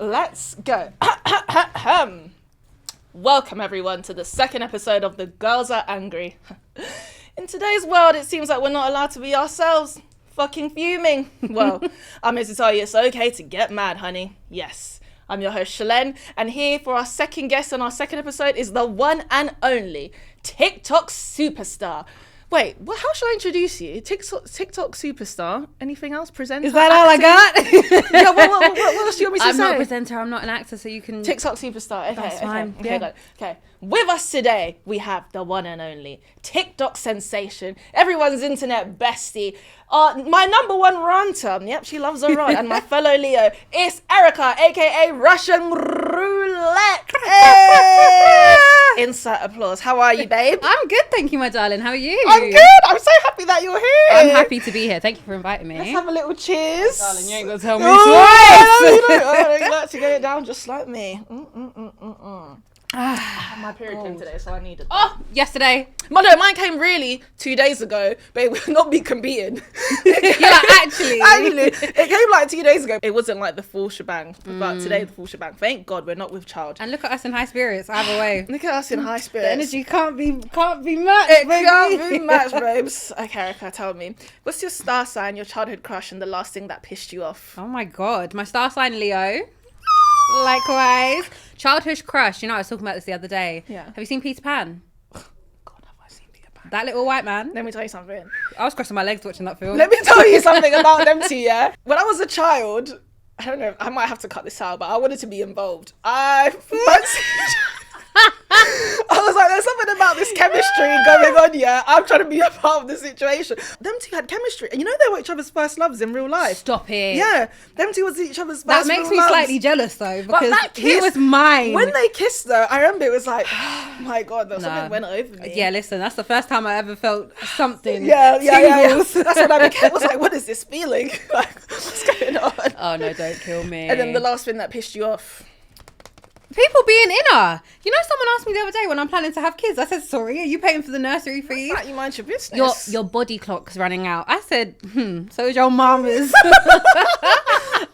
Let's go. Welcome everyone to the second episode of The Girls Are Angry. In today's world, it seems like we're not allowed to be ourselves. Fucking fuming. Well, I'm here to tell you it's okay to get mad, honey. Yes. I'm your host, Shelen, and here for our second guest on our second episode is the one and only TikTok superstar. Wait, how should I introduce you? TikTok superstar. Anything else? Presenter? Is that all I got? Yeah, what else do you want me to say? I'm not a presenter, I'm not an actor, so you can... TikTok superstar. Okay, That's fine. Okay, Yeah. good. Okay. With us today, we have the one and only TikTok sensation, everyone's internet bestie, my number one ranter. Yep, she loves a rant. And my fellow Leo, it's Erica, aka Russian Roulette. Hey! Insert applause. How are you, babe? I'm good, thank you, my darling. How are you? I'm good. I'm so happy that you're here. I'm happy to be here. Thank you for inviting me. Let's have a little cheers. Darling, you ain't gonna tell me twice. You like to get it down just like me. I had my period came today, so I needed that. Oh, yesterday. Mine came really 2 days ago, but it would not be competing. You're like, actually. It came like 2 days ago. It wasn't like the full shebang, but today the full shebang. Thank God we're not with child. And look at us in high spirits, either way. Look at us in high spirits. The energy can't be matched, It baby. can't be matched, babes. Okay, Erica, tell me. What's your star sign, your childhood crush, and the last thing that pissed you off? Oh my God, my star sign Leo. Likewise. Childhood crush. You know, I was talking about this the other day. Yeah. Have you seen Peter Pan? God, have I seen Peter Pan? That little white man. Let me tell you something. I was crossing my legs watching that film. Let me tell you something about them two, yeah? When I was a child, I don't know, I might have to cut this out, but I wanted to be involved. I was like, there's something about this chemistry going on, yeah? I'm trying to be a part of the situation. Them two had chemistry. And you know they were each other's first loves in real life. Stop it. Yeah, them two was each other's first That makes me loves. slightly jealous though, because that he kiss, was mine. When they kissed though, I remember it was like, oh my God, something went over me. Yeah, listen, that's the first time I ever felt something. Yeah. Tingles. That's when I was like, what is this feeling? Like, what's going on? Oh no, don't kill me. And then the last thing that pissed you off. People being inner. You know, someone asked me the other day when I'm planning to have kids. I said, sorry, are you paying for the nursery fees? Like, you mind your business. Your body clock's running out. I said, so is your mama's.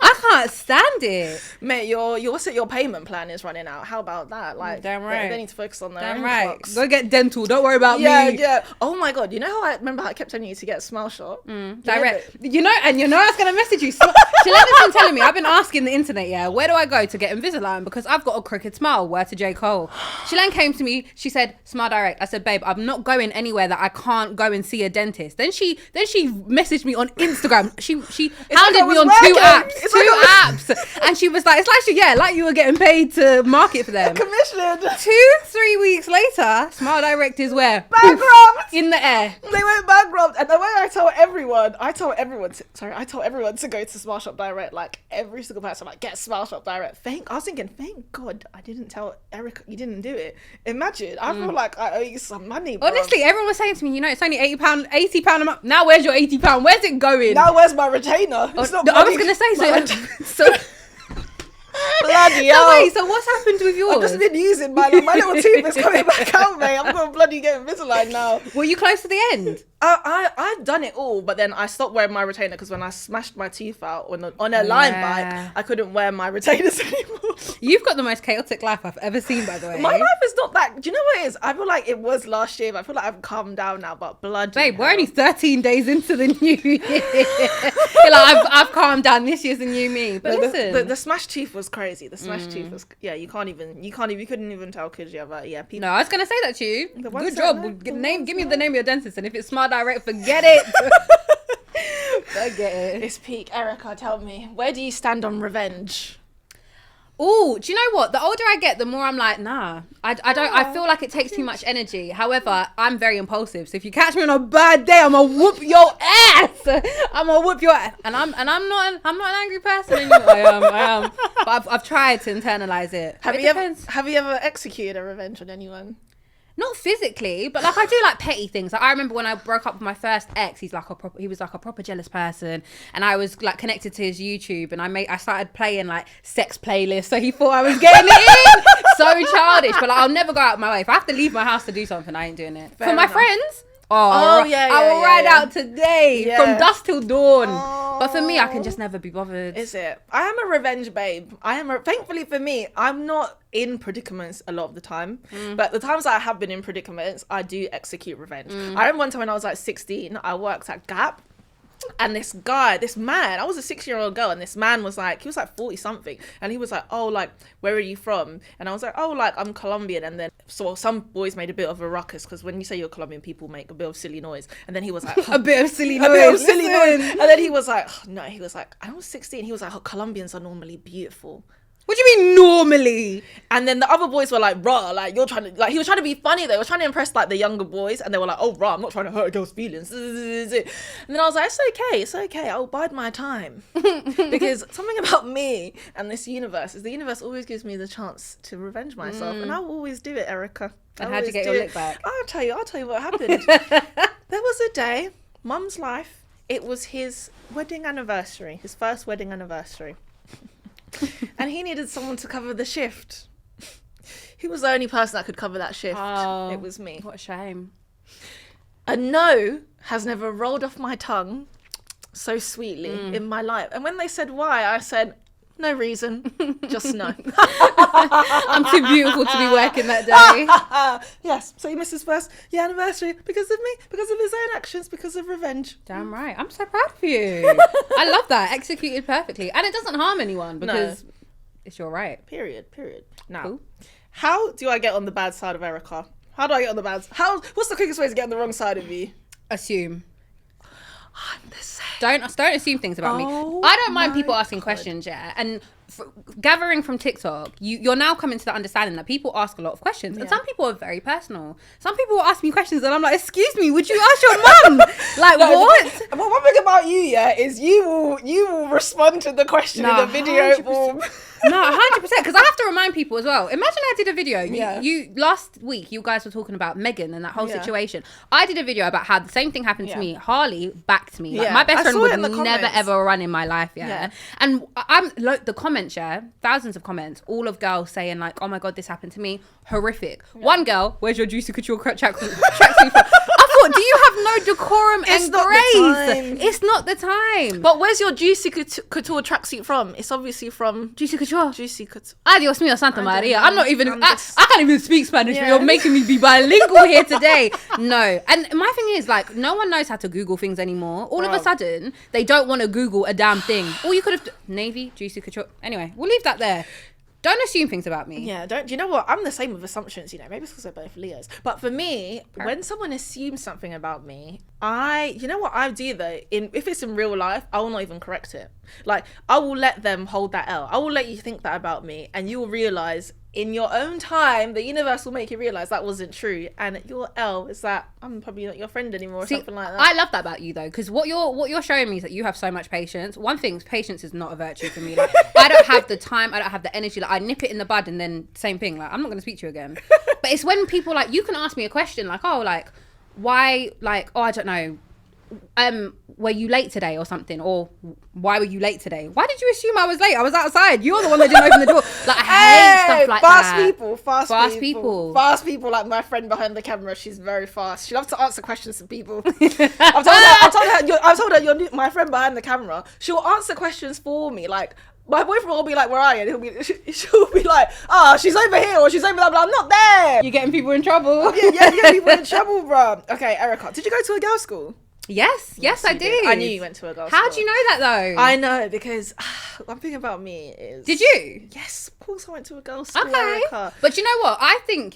I can't stand it. Mate, your payment plan is running out. How about that? Like, damn right. They need to focus on their Damn own right. clocks. Go get dental. Don't worry about me. Yeah. Oh my God. You know how I remember how I kept telling you to get a smile shot? Direct. You know I was going to message you. Shelena's been telling me, I've been asking the internet, yeah, where do I go to get Invisalign? Because I've got a crooked smile. Where to J. Cole? Shelen came to me. She said, Smile Direct. I said, babe, I'm not going anywhere that I can't go and see a dentist. Then she messaged me on Instagram. She hounded me on two apps. And she was like, it's like you were getting paid to market for them. Commissioned. 2-3 weeks later, Smile Direct is where? Bankrupt. In the air. They went bankrupt. And the way I told everyone to go to Smile Shop Direct, like every single person, like get Smile Shop Direct. I was thinking, thank God I didn't tell Erica you didn't do it. Imagine, I feel like I owe you some money, bro. Honestly, everyone was saying to me, you know, it's only £80 a month. Now where's your £80? Where's it going? Now where's my retainer? It's not I was gonna say so. Bloody hell. Wait, so what's happened with yours? I've just been using my little tooth is coming back out, mate. I'm gonna bloody get Invisalign now. Were you close to the end? I've done it all, but then I stopped wearing my retainer because when I smashed my tooth out on a line bike, I couldn't wear my retainers anymore. You've got the most chaotic life I've ever seen, by the way. My life is not that. Do you know what it is? I feel like it was last year, but I feel like I've calmed down now. But bloody babe, hell. we're only 13 days into the new year. You're like, I've calmed down. This year's the new me. But listen, the smashed tooth was crazy. The smashed tooth was you couldn't even tell because you have No, I was gonna say that to you. Good job. Give me the name of your dentist, and if it's Smart Direct, forget it. Forget it. It's peak. Erica, tell me, where do you stand on revenge? Oh, do you know what? The older I get, the more I'm like, nah. I feel like it takes too much energy. However, I'm very impulsive. So if you catch me on a bad day, I'm gonna whoop your ass. I'm gonna whoop your ass. And I'm not an angry person anymore. I am. But I've tried to internalize it. Have you ever executed a revenge on anyone? Not physically, but like I do like petty things. Like I remember when I broke up with my first ex, he was like a proper jealous person, and I was like connected to his YouTube, and I started playing like sex playlists, so he thought I was getting it in. So childish, but like, I'll never go out of my way. If I have to leave my house to do something, I ain't doing it. For my friends, I will ride yeah. out today Yeah. from dusk till dawn. Oh. But for me, I can just never be bothered. Is it? I am a revenge babe. Thankfully for me, I'm not in predicaments a lot of the time. But the times I have been in predicaments, I do execute revenge. I remember one time when I was like 16, I worked at Gap. And this man, I was a 16-year-old girl, and this man was like, he was like 40 something, and he was like, oh, like, where are you from? And I was like, oh, like, I'm Colombian. And then so some boys made a bit of a ruckus, because when you say you're Colombian, people make a bit of silly noise. And then he was like, A bit of silly noise. a bit of silly noise. And then he was like, oh, no, he was like, I was 16. He was like, oh, Colombians are normally beautiful. What do you mean normally? And then the other boys were like, rah, like, you're trying to, like, he was trying to be funny. They were trying to impress, like, the younger boys. And they were like, oh, rah, I'm not trying to hurt a girl's feelings. And then I was like, it's okay. I'll bide my time. Because something about me and this universe is the universe always gives me the chance to revenge myself. And I'll always do it, Erica. And how'd you get your lick back? I'll tell you what happened. There was a day, Mum's life, it was his wedding anniversary, his first wedding anniversary. And he needed someone to cover the shift. He was the only person that could cover that shift. Oh, it was me. What a shame. A no has never rolled off my tongue so sweetly in my life. And when they said why, I said, no reason, just no. I'm too beautiful to be working that day. Yes, so he missed his first anniversary because of me, because of his own actions, because of revenge. Damn right. I'm so proud of you. I love that. Executed perfectly. And it doesn't harm anyone because it's your right. Period. Now, Cool. How do I get on the bad side of Erica? How do I get on the bad side? What's the quickest way to get on the wrong side of you? Assume. I'm the same. Don't assume things about me. Oh I don't mind people my asking God. questions, yeah. And gathering from TikTok, you're now coming to the understanding that people ask a lot of questions, and some people are very personal. Some people will ask me questions, and I'm like, "Excuse me, would you ask your mum?" Like, what? Well, one thing about you, is you will respond to the question in the video 100%. form. No, 100%. Because I have to remind people as well. Imagine I did a video. Yeah. You last week, you guys were talking about Megan and that whole Yeah. situation. I did a video about how the same thing happened to Yeah. me. Harley backed me. Like, Yeah. my best I friend saw would it in the never comments. ever run in my life. Yeah. Yeah. And I'm like the comments, thousands of comments, all of girls saying like, "Oh my God, this happened to me." Horrific. Yeah. One girl, "Where's your Juicy Couture tracksuit from?" I thought, do you have no decorum It's and not the grace? time. It's not the time. But where's your Juicy Couture tracksuit from? It's obviously from Juicy Couture. Juicy Couture. Adios mío, Santa don't Maria. know. I'm not even, I'm I just- can't even speak Spanish, but Yeah. you're making me be bilingual here today. No. And my thing is, like, no one knows how to Google things anymore. All of a Bruv. sudden, they don't want to Google a damn thing. All you could have, Navy, Juicy Couture. Anyway, we'll leave that there. Don't assume things about me. Yeah, do you know what? I'm the same with assumptions, maybe it's because we're both Leos. But for me, when someone assumes something about me, you know what I do though? If it's in real life, I will not even correct it. Like, I will let them hold that L. I will let you think that about me, and you will realise in your own time, the universe will make you realise that wasn't true. And your L is that I'm probably not your friend anymore or something like that. I love that about you though, because what you're showing me is that you have so much patience. One thing, patience is not a virtue for me. Like, I don't have the time, I don't have the energy. Like, I nip it in the bud, and then same thing. Like, I'm not going to speak to you again. But it's when people like, you can ask me a question like, oh, like, why, like, oh, I don't know, were you late today or something, or why were you late today? Why did you assume I was late? I was outside. You're the one that didn't open the door. Like, I hate stuff like fast that. people. Fast people, like my friend behind the camera, she's very fast. She loves to answer questions to people. I've told her my friend behind the camera, she'll answer questions for me. Like, my boyfriend will be like, where are you? And she'll be like, she's over here, or she's over there, but I'm not there. You're getting people in trouble. Yeah, you get people in trouble, bro. Okay, Erica, did you go to a girl's school? Yes, I you did. I knew you went to a girls' school. How'd you know that though? I know, because one thing about me is... Did you? Yes, of course I went to a girls' school, Okay. Erica. But you know what? I think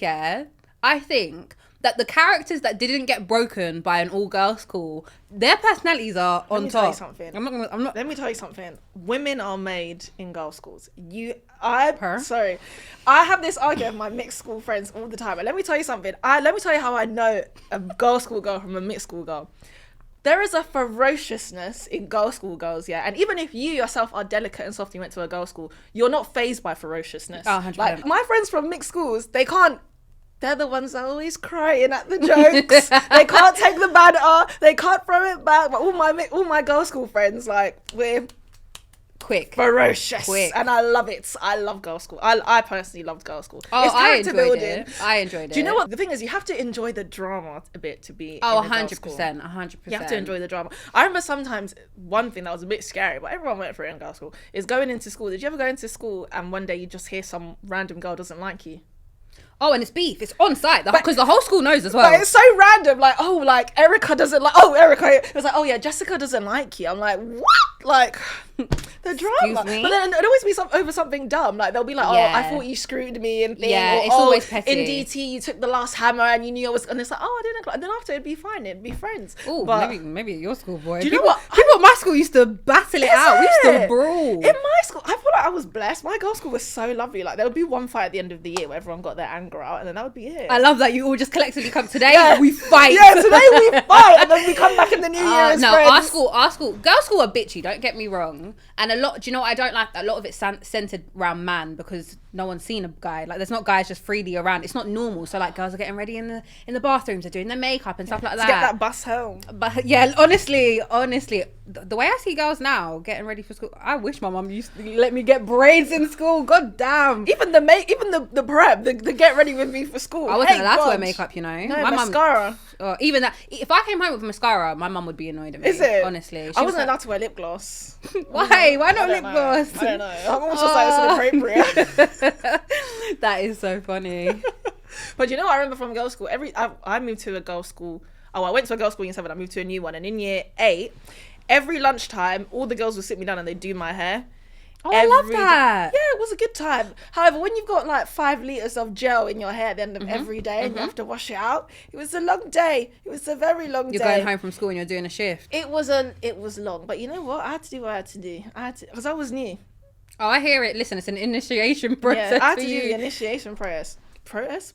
that the characters that didn't get broken by an all-girls school, their personalities are on Let me top. tell you something. I'm not. Let me tell you something. Women are made in girls' schools. Sorry. I have this argument with my mixed school friends all the time. And let me tell you something. Let me tell you how I know a girls' school girl from a mixed school girl. There is a ferociousness in girls' school girls, yeah. And even if you yourself are delicate and soft and you went to a girls' school, you're not fazed by ferociousness. Oh, 100%. Like, my friends from mixed schools, they're the ones that are always crying at the jokes. They can't take the banter. They can't throw it back. But all my girls' school friends, like, Quick. ferocious. Quick. And I love it. I love girls' school. I personally loved girls' school. Oh, It's I character enjoyed building. it. I enjoyed it. Do you know what? The thing is, you have to enjoy the drama a bit to be Oh, in a girls' school. 100%. 100%. You have to enjoy the drama. I remember sometimes one thing that was a bit scary, but everyone went for it in girls' school, is going into school. Did you ever go into school and one day you just hear some random girl doesn't like you? Oh, and it's beef. It's on site because the whole school knows as well. But it's so random. Like, oh, like Erica doesn't like. Oh, Erica. It was like, oh yeah, Jessica doesn't like you. I'm like, what? Like the drama. Me? But then it'd always be over something dumb. Like they'll be like, Yeah. oh, I thought you screwed me and thing. Yeah, or, it's always petty. In DT, you took the last hammer and you knew I was. And it's like, oh, I didn't. And then after it'd be fine. It'd be friends. Oh, but maybe at your school, boy. do you know what? People at my school used to battle it out. We used to it? brawl. In my school, I feel like I was blessed. My girls' school was so lovely. Like there would be one fight at the end of the year where everyone got their anger out, and then that would be it. I love that you all just collectively come today. We fight. Yeah, today we fight, and then we come back in the new year as no, friends. our school, girls' school are bitchy. Don't get me wrong. And a lot. Do you know what I don't like? A lot of it's centered around man because no one's seen a guy. Like there's not guys just freely around. It's not normal. So like girls are getting ready in the bathrooms, are doing their makeup and stuff like that. To get that bus home. But yeah, honestly, the way I see girls now getting ready for school, I wish my mum used to let me get braids in school. God damn. Even the prep, the get ready with me for school. I wasn't Hey, allowed to wear God. makeup, you know. No, My mascara. Mum, even that. If I came home with mascara, my mum would be annoyed at me. Is it? Honestly, I wasn't allowed to wear lip gloss. Why? Why I not don't lip know. gloss? I don't know. I'm almost just like, it's inappropriate. That is so funny. But you know what I remember from girls' school? I moved to a girls' school. Oh, I went to a girls' school in year 7. I moved to a new one. And in year 8, every lunchtime, all the girls would sit me down and they'd do my hair. Oh, I love that. Yeah, it was a good time. However, when you've got like 5 litres of gel in your hair at the end of every day and you have to wash it out, it was a long day. It was a very long day. You're going home from school and you're doing a shift. It was long. But you know what? I had to do what I had to do. Because I was new. Oh, I hear it. Listen, it's an initiation process. Yeah, I had for to you. do the initiation process. Process.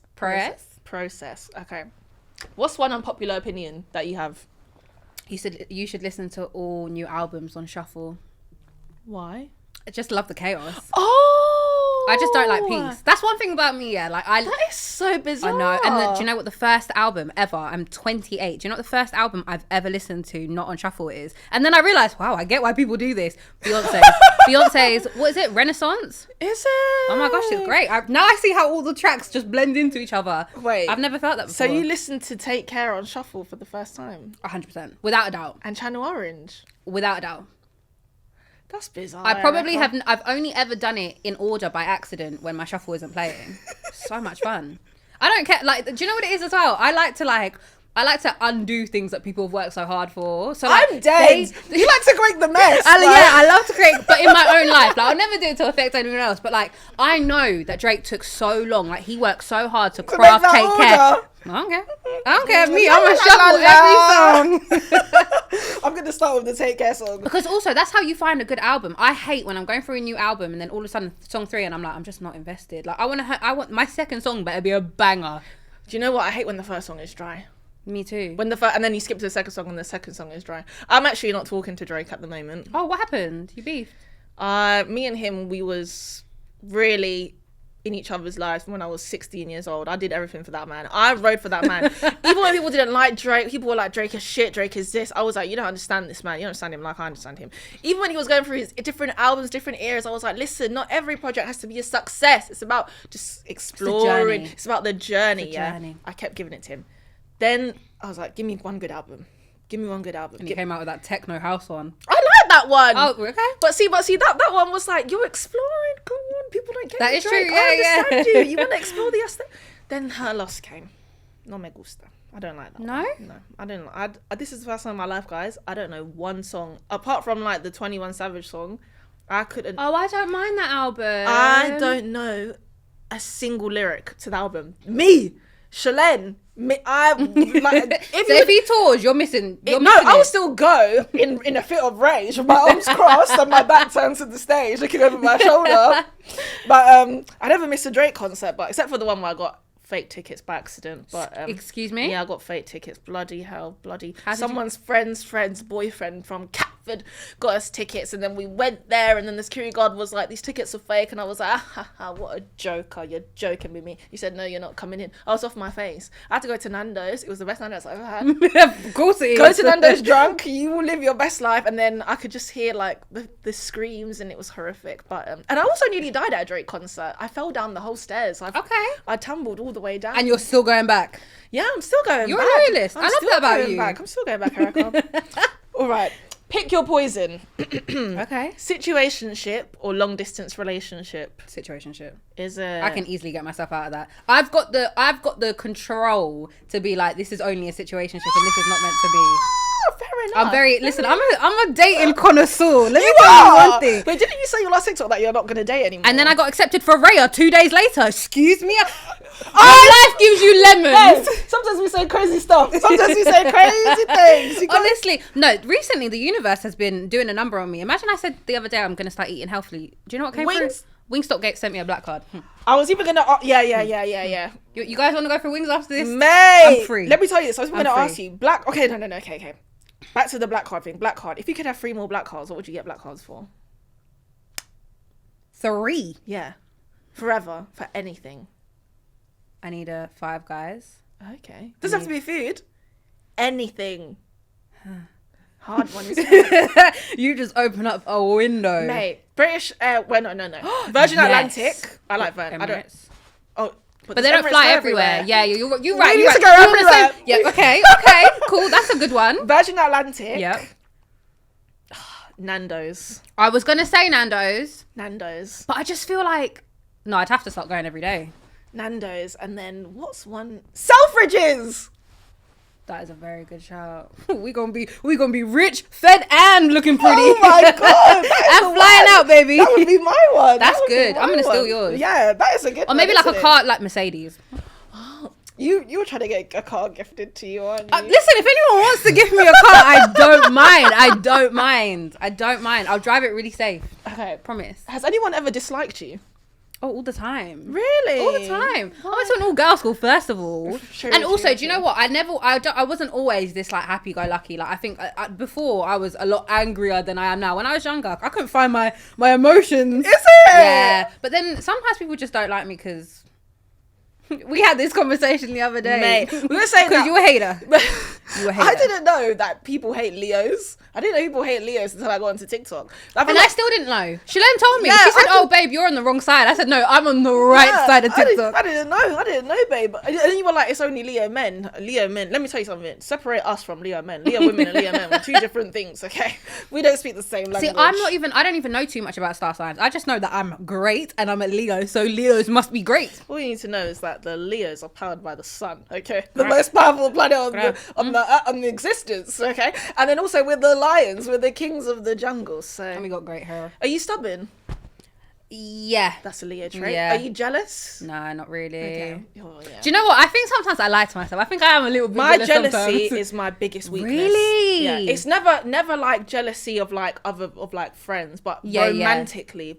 Okay. What's one unpopular opinion that you have? You should listen to all new albums on shuffle. Why? I just love the chaos. Oh! I just don't like peace. That's one thing about me, yeah. Like That is so bizarre. I know. And do you know what the first album ever? I'm 28. Do you know what the first album I've ever listened to not on shuffle is? And then I realized, wow, I get why people do this. Beyonce's, what is it? Renaissance? Is it? Oh my gosh, it's great. Now I see how all the tracks just blend into each other. Wait. I've never felt that before. So you listened to Take Care on shuffle for the first time? 100%. Without a doubt. And Channel Orange? Without a doubt. That's bizarre. I probably have. I've only ever done it in order by accident when my shuffle isn't playing. So much fun. I don't care. Like, do you know what it is as well? I like to undo things that people have worked so hard for. So like, I'm dead. You like to create the mess. Yeah, I love to create, but in my own life. Like, I'll never do it to affect anyone else. But like, I know that Drake took so long. Like, he worked so hard to craft make that Take Care. order. I don't care. Me, I'm a shuffle every song. I'm gonna start with the Take Care song. Because also, that's how you find a good album. I hate when I'm going through a new album and then all of a sudden song 3 and I'm like, I'm just not invested. Like, I want my second song better be a banger. Do you know what? I hate when the first song is dry. Me too. When and then you skip to the second song and the second song is dry. I'm actually not talking to Drake at the moment. Oh, what happened? You beefed? Me and him, we was really in each other's lives when I was 16 years old. I did everything for that man. I rode for that man. Even when people didn't like Drake, people were like, Drake is shit, Drake is this. I was like, you don't understand this man. You don't understand him like I understand him. Even when he was going through his different albums, different eras, I was like, listen, not every project has to be a success. It's about just exploring. It's about the journey, journey. I kept giving it to him. Then I was like, give me one good album. Give me one good album. And he came out with that techno house one. I like that one. Oh, okay. But see, that one was like, you're exploring. Come on, people don't get that you, is Drake. true. I understand you. You want to explore the aesthetic. Then Her Loss came. No me gusta. I don't like that. No? One. No, I don't like. This is the first time in my life, guys. I don't know one song apart from like the 21 Savage song. I couldn't. Oh, I don't mind that album. I don't know a single lyric to the album. Me, Shelen. If he tours, you're missing. I will still go in a fit of rage with my arms crossed and my back turned to the stage, looking over my shoulder. But I never missed a Drake concert, but except for the one where I got fake tickets by accident. But excuse me? Yeah, I got fake tickets. Bloody hell, bloody. Someone's friend's boyfriend from Stratford, got us tickets, and then we went there, and then the security guard was like, these tickets are fake, and I was like, what a joker, you're joking with me. He said, no, you're not coming in. I was off my face. I had to go to Nando's. It was the best Nando's I've ever had. Of course it is. Go to Nando's drunk, you will live your best life. And then I could just hear like the screams, and it was horrific. But and I also nearly died at a Drake concert. I fell down the whole stairs. I tumbled all the way down. And you're still going back. Yeah, I'm still going You're back. a realist. I love still that about going you. Back. I'm still going back, Erica. All right. Pick your poison. Okay. Situationship or long distance relationship? Situationship. Is it? I can easily get myself out of that. I've got the control to be like, this is only a situationship and this is not meant to be. Fair enough. I'm a dating connoisseur. Let me tell you one thing. Wait, didn't you say your last TikTok that you're not going to date anymore? And then I got accepted for Raya 2 days later. Excuse me. Life gives you lemons. Hey, sometimes we say crazy stuff. Sometimes we say crazy things. Honestly, no. Recently, the universe has been doing a number on me. Imagine I said the other day I'm going to start eating healthily. Do you know what came through? Wingstop sent me a black card. I was even gonna. Yeah. You guys want to go for wings after this? Mate, I'm free. Let me tell you this. I was going to ask you. Black. Okay, no. Okay. Back to the black card thing. Black card. If you could have 3 more black cards, what would you get black cards for? 3. Yeah. Forever. For anything. I need a 5 Guys. Okay. Doesn't have to be food. Anything. Hard one, isn't it? You just open up a window. Mate. British Air. Well, no. Virgin Atlantic. I like Virgin. I don't. Oh. But they don't fly everywhere. Yeah, you're right. We You're need right. to go everywhere. Yeah, okay, cool. That's a good one. Virgin Atlantic. Yep. Nando's. I was going to say Nando's. But I just feel like, no, I'd have to start going every day. Nando's. And then what's one? Selfridges. That is a very good shout. We're gonna be rich, fed, and looking pretty. Oh my god! And flying out, baby. That would be my one. That's good. I'm gonna steal yours. Yeah, that is a good or one. Maybe like a car like Mercedes. You were trying to get a car gifted to you, aren't you? Listen, if anyone wants to give me a car, I don't mind. I'll drive it really safe. Okay, promise. Has anyone ever disliked you? Oh, all the time. Really? All the time. I went to an all-girls school, first of all. And also, do you know what? I wasn't always this, like, happy-go-lucky. Like, I think before, I was a lot angrier than I am now. When I was younger, I couldn't find my emotions. Is it? Yeah. But then sometimes people just don't like me because... We had this conversation the other day. Mate, we were saying that... Because you a hater. I didn't know that people hate Leos. I didn't know people hate Leos until I got onto TikTok. I still didn't know. Shelen told me. She said, oh, babe, you're on the wrong side. I said, no, I'm on the right side of TikTok. I didn't know, babe. And then you were like, it's only Leo men. Let me tell you something. Separate us from Leo men. Leo women and Leo men. We're 2 different things, okay? We don't speak the same language. See, I don't even know too much about star signs. I just know that I'm great and I'm a Leo, so Leos must be great. All you need to know is that the Leos are powered by the sun, okay? The most powerful planet on the existence, okay? And then also with the lions, we're the kings of the jungle, so... And we got great hair. Are you stubborn? Yeah. That's a Leo trait. Yeah. Are you jealous? No, not really. Okay. Oh, yeah. Do you know what? I think sometimes I lie to myself. I think I am a little bit jealousy sometimes. is my biggest weakness. Really? Yeah. It's never like jealousy of like friends, but romantically. Yeah.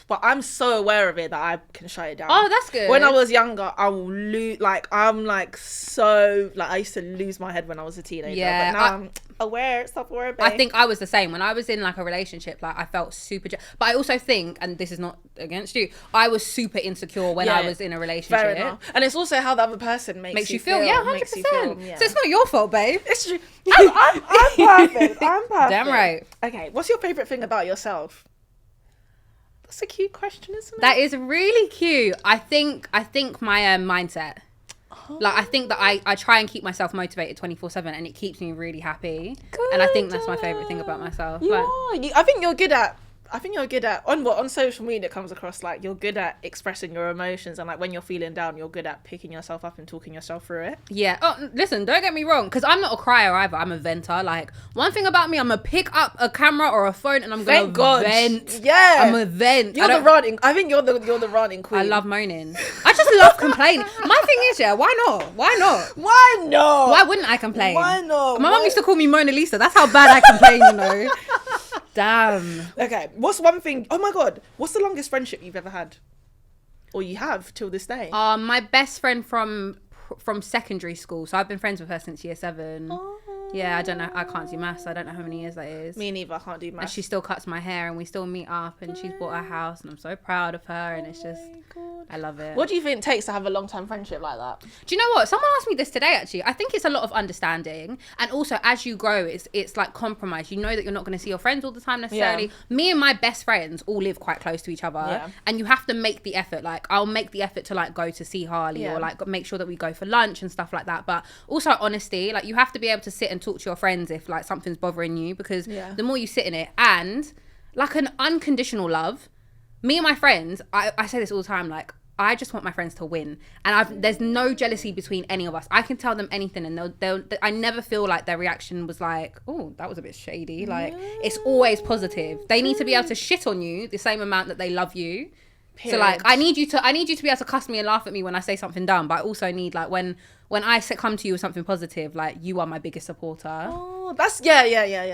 But I'm so aware of it that I can shut it down. Oh, that's good. When I was younger, I will lose. Like I used to lose my head when I was a teenager. Yeah, but now I'm aware. Self-aware. Babe. I think I was the same when I was in like a relationship. Like I felt super. But I also think, and this is not against you, I was super insecure when I was in a relationship. Fair enough. And it's also how the other person makes you feel. Yeah, 100%. Yeah. So it's not your fault, babe. It's true. I'm perfect. I'm perfect. Damn right. Okay, what's your favorite thing about yourself? That's a cute question, isn't it? That is really cute. I think my mindset. Like I think that I try and keep myself motivated 24/7 and it keeps me really happy. Good. And I think that's my favorite thing about myself. I think you're good at on social media it comes across like you're good at expressing your emotions, and like when you're feeling down you're good at picking yourself up and talking yourself through it. Yeah. Oh, listen, don't get me wrong, because I'm not a crier either. I'm a venter. Like one thing about me, I'm gonna pick up a camera or a phone and I'm gonna vent. Yeah, I'm a vent. You're the ranting. I think you're the ranting queen. I love moaning. I just love complaining. My thing is, why not? Why wouldn't I complain? Why not? My mum used to call me Mona Lisa. That's how bad I complain, you know. Damn. Okay, what's one thing? Oh my god, what's the longest friendship you've ever had, or you have till this day? My best friend from secondary school. So I've been friends with her since year 7. Oh. Yeah, I don't know. I can't do maths. I don't know how many years that is. Me neither. I can't do And maths. she still cuts my hair and we still meet up and she's bought a house and I'm so proud of her and it's just, I love it. What do you think it takes to have a long-term friendship like that? Do you know what? Someone asked me this today, actually. I think it's a lot of understanding. And also, as you grow, it's like compromise. You know that you're not going to see your friends all the time necessarily. Yeah. Me and my best friends all live quite close to each other. Yeah. And you have to make the effort. Like, I'll make the effort to, like, go to see Harley or, like, make sure that we go for lunch and stuff like that. But also, honesty. Like, you have to be able to sit and talk to your friends if, like, something's bothering you. Because the more you sit in it. And, like, an unconditional love. Me and my friends, I say this all the time, like, I just want my friends to win, and there's no jealousy between any of us. I can tell them anything, and I never feel like their reaction was like, "Oh, that was a bit shady." Like, it's always positive. They need to be able to shit on you the same amount that they love you. Period. So like, I need you to be able to cuss me and laugh at me when I say something dumb, but I also need, like, when I come to you with something positive, like, you are my biggest supporter. Oh, that's yeah.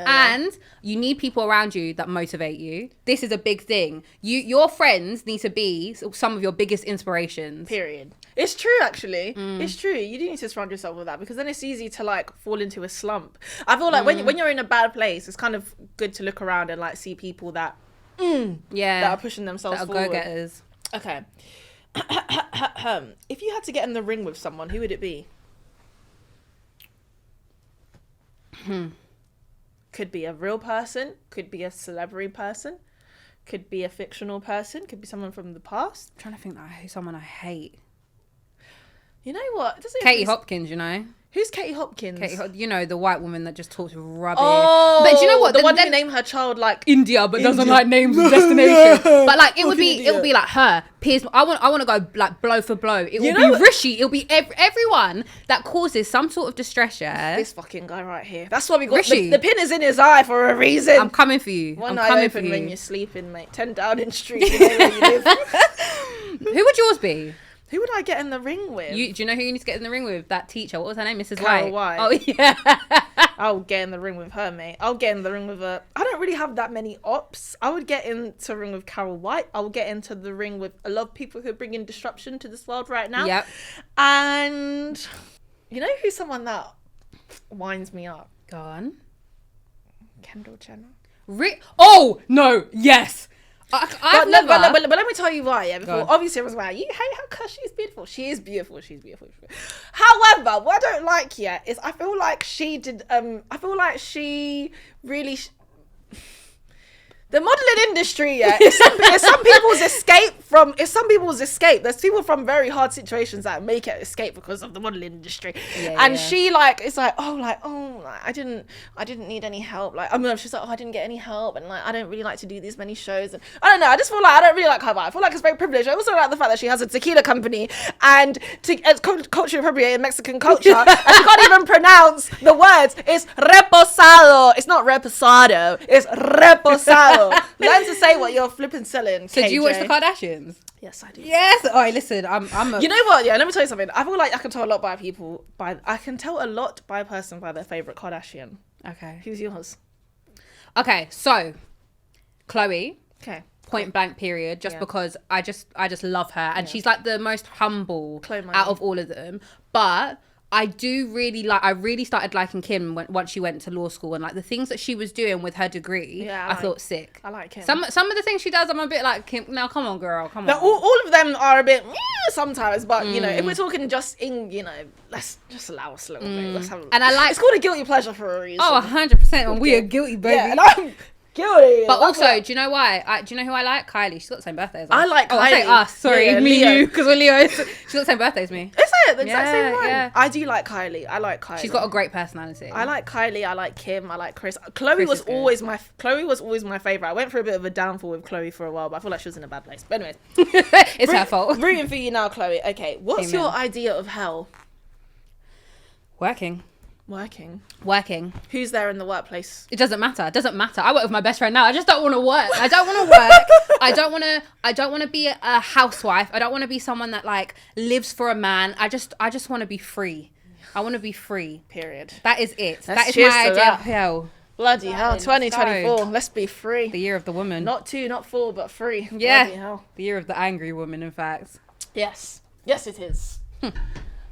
And you need people around you that motivate you. This is a big thing. Your friends need to be some of your biggest inspirations. Period. It's true, actually. It's true. You do need to surround yourself with that, because then it's easy to, like, fall into a slump. I feel like when you're in a bad place, it's kind of good to look around and, like, see people that that are pushing themselves that are forward. go-getters. Okay. If you had to get in the ring with someone, who would it be? Could be a real person, could be a celebrity person, could be a fictional person, could be someone from the past. I'm trying to think that someone I hate. You know what? Katie Hopkins, you know? Who's Katie Hopkins? You know, the white woman that just talks rubbish. Oh, but do you know what? The one who named her child, like, India, but doesn't like names of destination. But like, it would be like her. Piers. I want to go like blow for blow. It will be Rishi. It'll be everyone that causes some sort of distress. Yeah. This fucking guy right here. That's why we got Rishi. The pin is in his eye for a reason. I'm coming for you. One eye open when you're sleeping, mate. 10 Downing Street. You know where you live. Who would yours be? Who would I get in the ring with? Do you know who you need to get in the ring with? That teacher. What was her name? Mrs. Carol White. Oh, yeah. I'll get in the ring with her, mate. I'll get in the ring with her. I don't really have that many ops. I would get into the ring with Carol White. I would get into the ring with a lot of people who are bringing disruption to this world right now. Yep. And you know who's someone that winds me up? Go on. Kendall Jenner. Oh, no. Yes. But let me tell you why. Yeah, before obviously it was like, you hate her because she's beautiful. She is beautiful. She's beautiful. However, what I don't like yet is I feel like she did. I feel like she really. The modelling industry, yeah, it's some people's escape. There's people from very hard situations that make it escape because of the modelling industry. She like, it's like, I didn't need any help. Like, I mean, she's like, I didn't get any help, and like, I don't really like to do these many shows. And I don't know. I just feel like I don't really like her. But I feel like it's very privileged. I also like the fact that she has a tequila company and it's culturally appropriated Mexican culture, and she can't even pronounce the words. It's reposado. It's not reposado. It's reposado. Learn to say what you're flipping selling. So KJ. do you watch the Kardashians? Yes, I do. Yes. Oh, listen, I'm You know what? Yeah, let me tell you something. I feel like I can tell a lot by people. I can tell a lot by a person by their favorite Kardashian. Okay. Who's yours? Okay, so Khloe. Okay. Point blank period. Just because I just love her, and she's like the most humble out of all of them. But I really started liking Kim once she went to law school, and like the things that she was doing with her degree, I thought sick. I like Kim. Some of the things she does, I'm a bit like, Kim, now come on, girl, come on. All of them are a bit sometimes, but you know, if we're talking just in, you know, let's just allow us a little bit. Let's have and I like, it's called a guilty pleasure for a reason. Oh, 100%, and we are guilty, baby. Yeah, and I'm guilty. But also, do you know why? Do you know who I like? Kylie. She's got the same birthday as us. I like Kylie. I say us. Sorry, me and you, because we're Leos. She's got the same birthday as me. Is it the exact same one? Yeah. I do like Kylie. I like Kylie. She's got a great personality. I like Kylie. I like Kim. I like Chris. Chloe was always my favorite. I went through a bit of a downfall with Chloe for a while, but I feel like she was in a bad place. But anyways, it's her fault. Rooting for you now, Chloe. Okay, what's your idea of hell? Working. Who's there in the workplace? It doesn't matter. I work with my best friend now. I just don't want to work. I don't want to work. I don't want to be a housewife. I don't want to be someone that like lives for a man. I just want to be free. I want to be free. Period. That is it. That is my idea of hell. Bloody hell, 2024. Let's be free. The year of the woman. Not 2, not 4, but 3. Yeah. Bloody hell. The year of the angry woman, in fact. Yes, it is.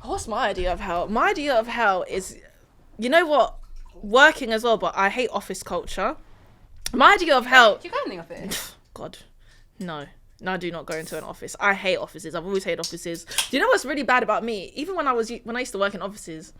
What's my idea of hell? My idea of hell is, you know what? working as well, but I hate office culture. My idea of hell... Do you go in the office? God, no. No, I do not go into an office. I hate offices. I've always hated offices. Do you know what's really bad about me? Even when I used to work in offices,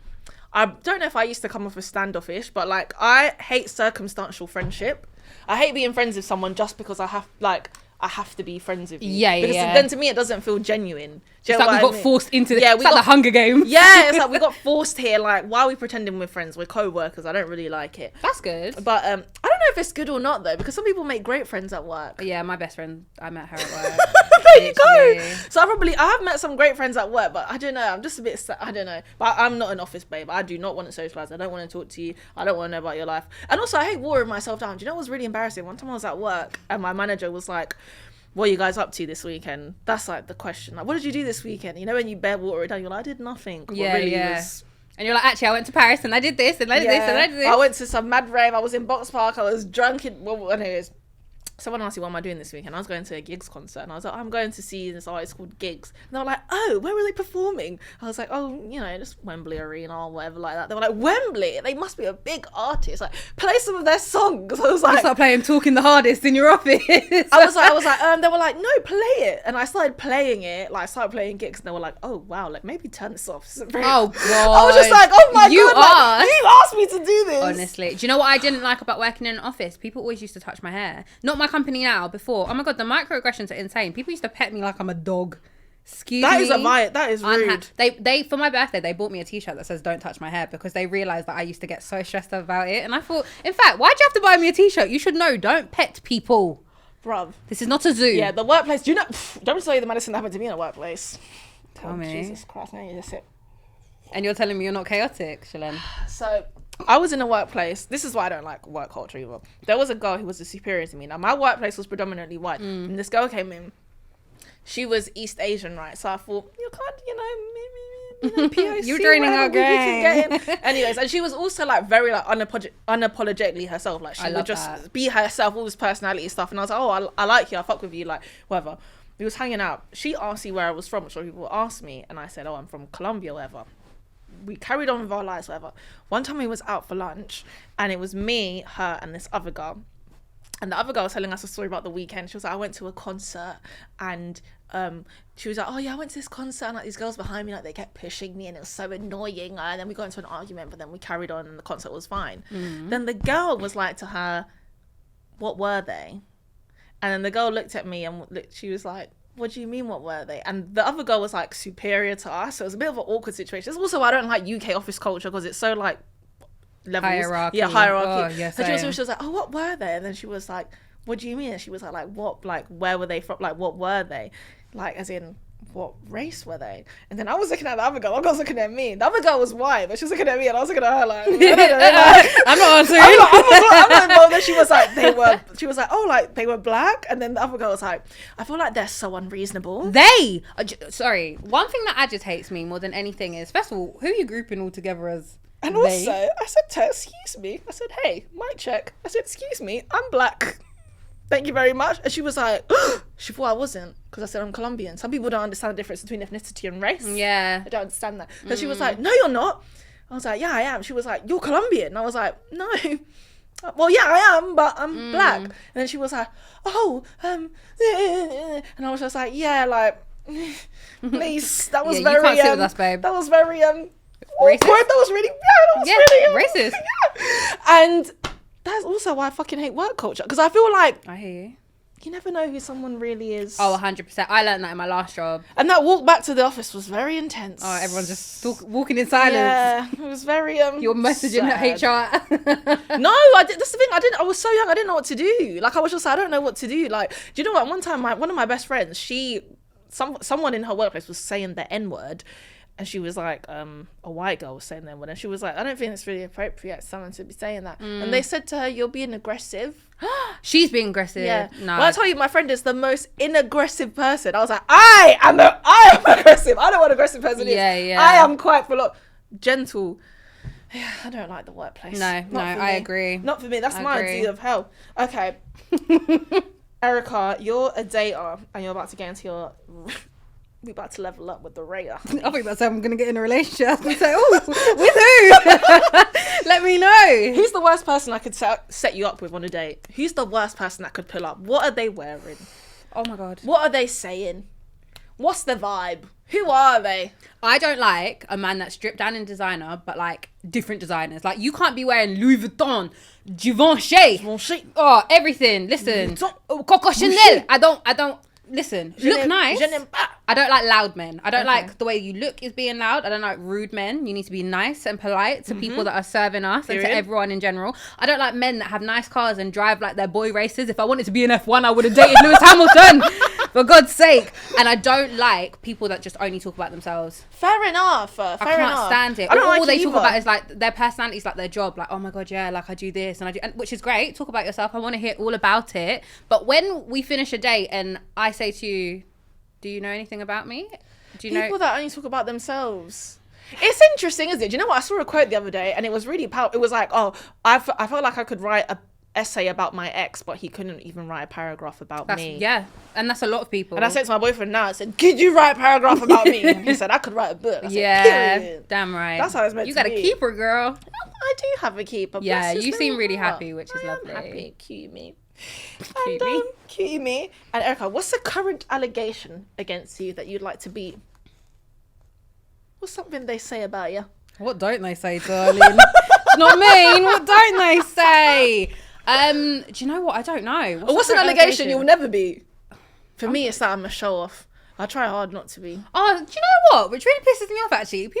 I don't know if I used to come off as standoffish, but like I hate circumstantial friendship. I hate being friends with someone just because I have to be friends with you. Yeah. Because then to me it doesn't feel genuine. Do you It's know like what we I got mean? forced into the... Yeah, it's like the Hunger Games. Yeah, it's like we got forced here. Like, why are we pretending we're friends? We're co-workers. I don't really like it. That's good. But I don't know if it's good or not though, because some people make great friends at work. Yeah, my best friend, I met her at work. There you go. So I have met some great friends at work, but I don't know. I'm just a bit, I don't know. But I'm not an office babe. I do not want to socialize. I don't want to talk to you. I don't want to know about your life. And also, I hate watering myself down. Do you know what's really embarrassing? One time I was at work and my manager was like, what are you guys up to this weekend? That's like the question. Like, what did you do this weekend? You know, when you bare water it down, you're like, I did nothing. Yeah. And you're like, actually, I went to Paris and I did this and I did this and I did this. I went to some mad rave. I was in Box Park. I was drunk. Anyways, someone asked me, what am I doing this weekend? I was going to a Gigs concert. And I was like, I'm going to see this artist called Gigs. And they were like, oh, where were they performing? I was like, oh, you know, just Wembley Arena or whatever like that. They were like, Wembley? They must be a big artist. Like, play some of their songs. I was like... You start playing Talking the Hardest in your office. I was like, they were like, no, play it. And I started playing it. Like, I started playing Gigs. And they were like, oh, wow, like, maybe turn this off. Oh, God. I was just like, oh, my God. Like, you asked me to do this. Honestly. Do you know what I didn't like about working in an office? People always used to touch my hair. Not my company now, before. Oh my God, the microaggressions are insane. People used to pet me like I'm a dog. Excuse me. That is rude. They for my birthday, they bought me a t-shirt that says don't touch my hair because they realised that I used to get so stressed about it. And I thought, in fact, why'd you have to buy me a t-shirt? You should know, don't pet people. Bruv. This is not a zoo. Yeah, the workplace. Do you know, don't me tell you the medicine that happened to me in a workplace. Tell me. Jesus Christ, now you just sit. And you're telling me you're not chaotic, Shelen. So I was in a workplace. This is why I don't like work culture either. There was a girl who was a superior to me. Now my workplace was predominantly white, and this girl came in. She was East Asian, right? So I thought, you can't, POC. You're draining our game. Anyways, and she was also like very like unapologetically herself. Like she would just be herself, all this personality stuff. And I was like, oh, I like you. I fuck with you, like whatever. We was hanging out. She asked me where I was from, so people asked me, and I said, oh, I'm from Colombia, whatever. We carried on with our lives, whatever. One time we was out for lunch, and it was me, her, and this other girl. And the other girl was telling us a story about the weekend. She was like, I went to a concert, and she was like, oh yeah, I went to this concert, and like these girls behind me, like they kept pushing me, and it was so annoying. And then we got into an argument, but then we carried on, and the concert was fine. Then the girl was like to her, what were they? And then the girl looked at me, and she was like, what do you mean, what were they? And the other girl was like superior to us, so it was a bit of an awkward situation. It's also why I don't like UK office culture, because it's so like levels. Hierarchy. Yeah, hierarchy. Oh, yes, and she was like, oh, what were they? And then she was like, what do you mean? And she was like what, like where were they from, like what were they, like as in what race were they? And then I was looking at the other girl. The girl was looking at me. The other girl was white, but she was looking at me, and I was looking at her like, I don't know, like, I'm not answering. I'm not involved. Then she was like, oh, like they were black. And then the other girl was like, I feel like they're so unreasonable. Sorry, one thing that agitates me more than anything is, first of all, who are you grouping all together as? And also, I said to her, excuse me. I said, hey, mic check. I said, excuse me, I'm black. Thank you very much. And she was like, she thought I wasn't, because I said I'm Colombian. Some people don't understand the difference between ethnicity and race. Yeah. I don't understand that. So she was like, no, you're not. I was like, yeah, I am. She was like, you're Colombian. And I was like, no. Well, yeah, I am, but I'm black. And then she was like, oh, and I was just like, yeah, like, please. That was very, you can't sit with us, babe. That was very, racist? awkward. That was really, racist. And that's also why I fucking hate work culture, because I feel like I hear you. You never know who someone really is. Oh, 100%. I learned that in my last job. And that walk back to the office was very intense. Oh, everyone's just walking in silence. Yeah, it was very You're messaging HR. No, that's the thing. I was so young. I didn't know what to do. Like, I was just, I don't know what to do. Like, do you know what? One time, one of my best friends, someone in her workplace was saying the N-word. And she was like, a white girl was saying that one. And she was like, I don't think it's really appropriate someone to be saying that. And they said to her, you're being aggressive. She's being aggressive. Yeah. No. Well, I tell you, my friend is the most inaggressive person. I was like, I am aggressive. I know what an aggressive person is. Yeah. I am quite gentle. Yeah, I don't like the workplace. No, I agree. Not for me. That's my idea of hell. Okay. Erica, you're a dater and you're about to get into your We about to level up with the Raya. I think that's how I'm going to get in a relationship. I was going to say, oh, with who? Let me know. Who's the worst person I could set you up with on a date? Who's the worst person that could pull up? What are they wearing? Oh my God. What are they saying? What's the vibe? Who are they? I don't like a man that's stripped down in designer, but like different designers. Like you can't be wearing Louis Vuitton, Givenchy, oh everything. Listen, Coco Chanel. I don't. Listen, look nice. I don't like loud men. I don't like the way you look is being loud. I don't like rude men. You need to be nice and polite to people that are serving us and to everyone in general. I don't like men that have nice cars and drive like their boy races. If I wanted to be an F1, I would have dated Lewis Hamilton, for God's sake. And I don't like people that just only talk about themselves. Fair enough. I can't stand it. I don't all like they it talk either. about is like their personality is like their job. Like, oh my God, yeah, like I do this and I do, and, which is great. Talk about yourself. I want to hear all about it. But when we finish a date and I say to you, do you know anything about me? Do you People that only talk about themselves. It's interesting, isn't it? Do you know what? I saw a quote the other day and it was really powerful. It was like, oh, I felt like I could write a essay about my ex, but he couldn't even write a paragraph about me. Yeah, and that's a lot of people. And I said to my boyfriend now, I said, could you write a paragraph about me? And he said, I could write a book. I said, period. Damn right. That's how it's meant you to got be. a keeper, girl. I do have a keeper. Yeah, Bless his you seem little really heart. happy, which is lovely. I'm happy. Cute me. Cute And, me. cute me. And Erica, what's the current allegation against you that you'd like to beat? What's something they say about you? What don't they say, darling? It's not mean. What don't they say? Do you know what? I don't know. What's an allegation you'll never beat? For me, it's that I'm a show off. I try hard not to be. Oh, do you know what? Which really pisses me off, actually.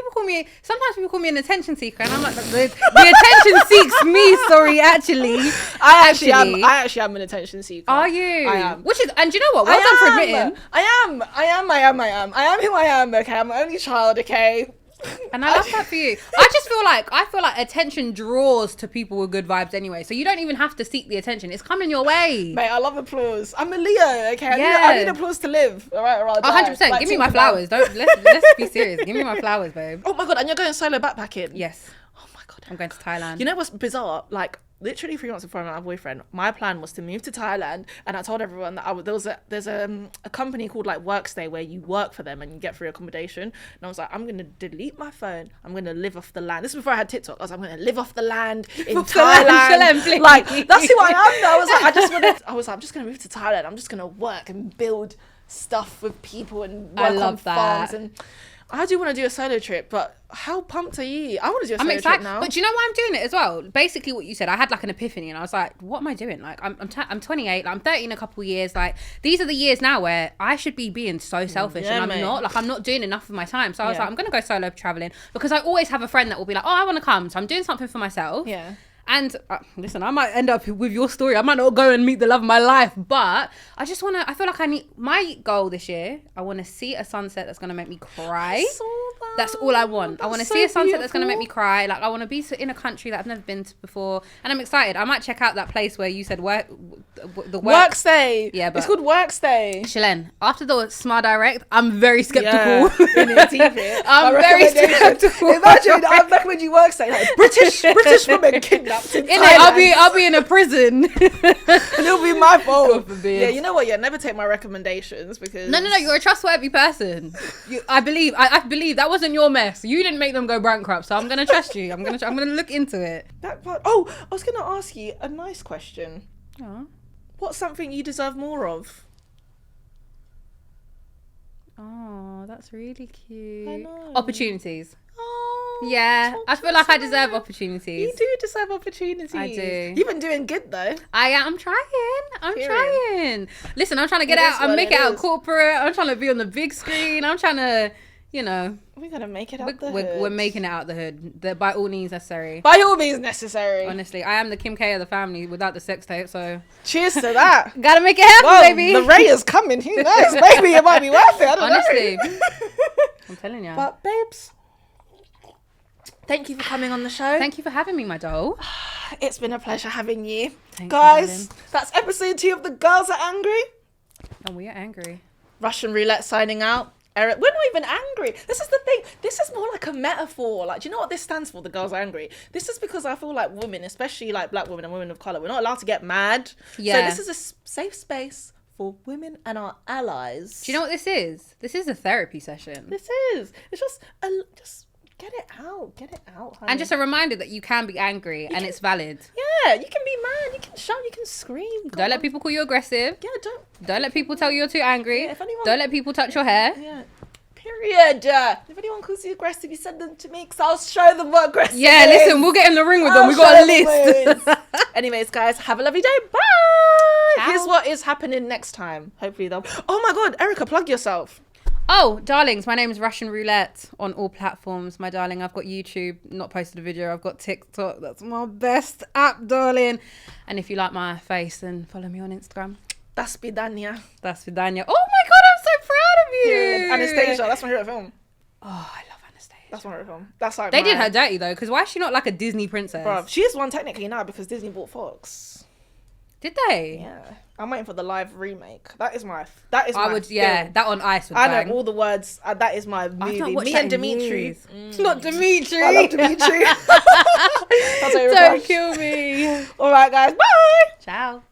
Sometimes people call me an attention seeker, and I'm like, the attention seeks me, sorry, actually. I actually am an attention seeker. Are you? I am. Which is, and do you know what? Well done for admitting. I am who I am, okay? I'm an only child, okay? And I love that for you. I feel like attention draws to people with good vibes anyway. So you don't even have to seek the attention. It's coming your way. Mate, I love applause. I'm a Leo, okay? I need applause to live. All right, or I'll die. 100%. Give me my flowers. Let's be serious. Give me my flowers, babe. Oh my God, and you're going solo backpacking? Yes. Oh my God. I'm going to Thailand. You know what's bizarre? Like, literally 3 months before I met my boyfriend, my plan was to move to Thailand, and I told everyone that there's a company called like Workstay where you work for them and you get free accommodation. And I was like, I'm gonna delete my phone. I'm gonna live off the land. This is before I had TikTok. I was like, I'm gonna live off the land in Thailand. Like, that's who I am though. I was like, I'm just gonna move to Thailand. I'm just gonna work and build stuff with people and work on farms. And I do want to do a solo trip, but how pumped are you? I want to do a solo trip now. But do you know why I'm doing it as well? Basically what you said, I had like an epiphany and I was like, what am I doing? Like I'm 28, like I'm 30 in a couple of years. Like these are the years now where I should be being so selfish and I'm not. Like I'm not doing enough of my time. So I was like, I'm going to go solo traveling because I always have a friend that will be like, oh, I want to come. So I'm doing something for myself. Yeah. And listen, I might end up with your story. I might not go and meet the love of my life, but I just want to, I feel like I need, my goal this year, I want to see a sunset that's going to make me cry. That's all I want. I want to see a sunset that's going to make me cry. Like I want to be in a country that I've never been to before. And I'm excited. I might check out that place where you said Workstay. Yeah, but it's called Workstay. Shelen, after the Smart Direct, I'm very skeptical. Yeah, I'm very skeptical. Imagine I recommend you Workstay. Like, British women kidnapped in Thailand. I'll be in a prison. And it'll be my fault. Yeah, you know what? Yeah, never take my recommendations because No, you're a trustworthy person. I believe that wasn't your mess. You didn't make them go bankrupt, so I'm gonna trust you. I'm gonna look into it. That part. Oh, I was gonna ask you a nice question. Oh. What's something you deserve more of? Oh, that's really cute. I know. Opportunities. Oh, Yeah, I feel like I deserve opportunities. You do deserve opportunities. I do. You've been doing good though. I'm trying. Trying. Listen, I'm trying to get It is out and what make it it out is. corporate. I'm trying to be on the big screen. I'm trying to, We gotta make it out the hood. we're making it out the hood. By all means necessary. By all means necessary. Honestly, I am the Kim K of the family without the sex tape, so Cheers to that. gotta make it happen, Well, baby. the Ray is coming. Who knows? Maybe it might be worth it. I don't Honestly. know. I'm telling you. But babes, thank you for coming on the show. Thank you for having me, my doll. It's been a pleasure having you. Thanks, Guys, darling. that's episode 2 of The Girls Are Angry. And we are angry. Russian Roulette signing out. Eric, we're not even angry. This is the thing. This is more like a metaphor. Like, do you know what this stands for? The Girls Are Angry. This is because I feel like women, especially like black women and women of colour, we're not allowed to get mad. Yeah. So this is a safe space for women and our allies. Do you know what this is? This is a therapy session. This is. It's just get it out. Get it out, honey. And just a reminder that you can be angry and it's valid. Yeah, you can be mad, you can shout, you can scream. Don't let people call you aggressive. Yeah, Don't let people tell you you're too angry. Yeah, if anyone... Don't let people touch your hair. Yeah. Period. If anyone calls you aggressive, you send them to me because I'll show them what aggressive Yeah, is. listen, we'll get in the ring with them. We got a list. Anyways, guys, have a lovely day. Bye. Ciao. Here's what is happening next time. Hopefully they'll... Oh my God, Erica, plug yourself. Oh, darlings, my name is Rvssian Roulette on all platforms, my darling. I've got YouTube, not posted a video. I've got TikTok. That's my best app, darling. And if you like my face, then follow me on Instagram. That's Bidania. That's Vidania. Oh my God, I'm so proud of you. Yeah, Anastasia, that's my favorite film. Oh, I love Anastasia. That's my favorite film. That's like They did her dirty though, because why is she not like a Disney princess? Bruv, she is one technically now because Disney bought Fox. Did they? Yeah. I'm waiting for the live remake. That is my I would, yeah, film. that on ice would I bang. know all the words. That is my I've movie. not watched Me that and in Dimitri. years. It's not Dimitri. I love Dimitri. Don't kill me. All right, guys. Bye. Ciao.